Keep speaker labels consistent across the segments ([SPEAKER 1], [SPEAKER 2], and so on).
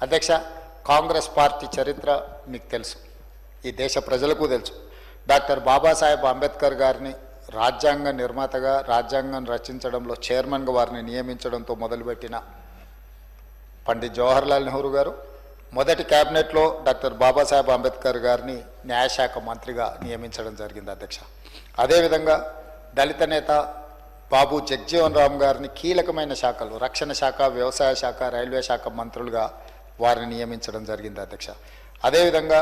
[SPEAKER 1] అధ్యక్ష, కాంగ్రెస్ పార్టీ చరిత్ర మీకు తెలుసు, ఈ దేశ ప్రజలకు తెలుసు. డాక్టర్ బాబాసాహెబ్ అంబేద్కర్ గారిని రాజ్యాంగ నిర్మాతగా, రాజ్యాంగం రచించడంలో చైర్మన్గా వారిని నియమించడంతో మొదలుపెట్టిన పండిత్ జవహర్లాల్ నెహ్రూ గారు మొదటి క్యాబినెట్లో డాక్టర్ బాబాసాహెబ్ అంబేద్కర్ గారిని న్యాయశాఖ మంత్రిగా నియమించడం జరిగింది అధ్యక్ష. అదేవిధంగా దళిత నేత బాబు జగ్జీవన్ రామ్ గారిని కీలకమైన శాఖలు, రక్షణ శాఖ, వ్యవసాయ శాఖ, రైల్వే శాఖ మంత్రులుగా వారిని నియమించడం జరిగింది అధ్యక్ష. అదేవిధంగా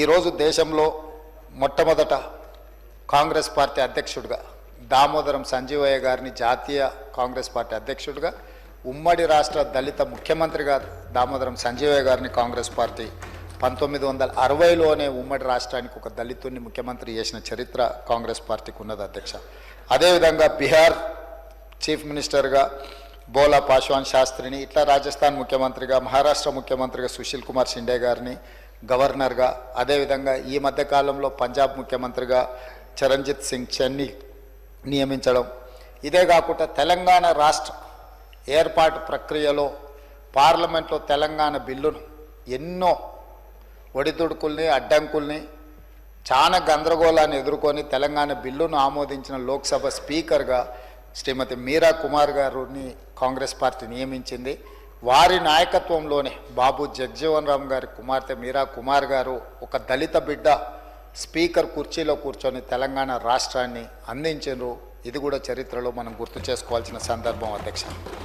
[SPEAKER 1] ఈరోజు దేశంలో మొట్టమొదట కాంగ్రెస్ పార్టీ అధ్యక్షుడిగా దామోదరం సంజీవయ్య గారిని జాతీయ కాంగ్రెస్ పార్టీ అధ్యక్షుడిగా, ఉమ్మడి రాష్ట్ర దళిత ముఖ్యమంత్రిగా దామోదరం సంజీవయ్య గారిని కాంగ్రెస్ పార్టీ 1960లోనే ఉమ్మడి రాష్ట్రానికి ఒక దళితుడిని ముఖ్యమంత్రి చేసిన చరిత్ర కాంగ్రెస్ పార్టీకి ఉన్నది అధ్యక్ష. అదేవిధంగా బీహార్ చీఫ్ మినిస్టర్గా బోలా పాశ్వాన్ శాస్త్రిని, ఇట్లా రాజస్థాన్ ముఖ్యమంత్రిగా, మహారాష్ట్ర ముఖ్యమంత్రిగా సుశీల్ కుమార్ షిండే గారిని గవర్నర్గా, అదేవిధంగా ఈ మధ్యకాలంలో పంజాబ్ ముఖ్యమంత్రిగా చరణ్జిత్ సింగ్ చెన్ని నియమించడం. ఇదే కాకుండా తెలంగాణ రాష్ట్ర ఏర్పాటు ప్రక్రియలో పార్లమెంట్లో తెలంగాణ బిల్లును ఎన్నో ఒడిదుడుకుల్ని, అడ్డంకుల్ని, చాలా గందరగోళాన్ని ఎదుర్కొని తెలంగాణ బిల్లును ఆమోదించిన లోక్సభ స్పీకర్గా శ్రీమతి మీరా కుమార్ గారిని కాంగ్రెస్ పార్టీ నియమించింది. వారి నాయకత్వంలోనే బాబు జగ్జీవన్ రామ్ గారి కుమార్తె మీరా కుమార్ గారు ఒక దళిత బిడ్డ స్పీకర్ కుర్చీలో కూర్చొని తెలంగాణ రాష్ట్రాన్ని అందించారు. ఇది కూడా చరిత్రలో మనం గుర్తు చేసుకోవాల్సిన సందర్భం అధ్యక్ష.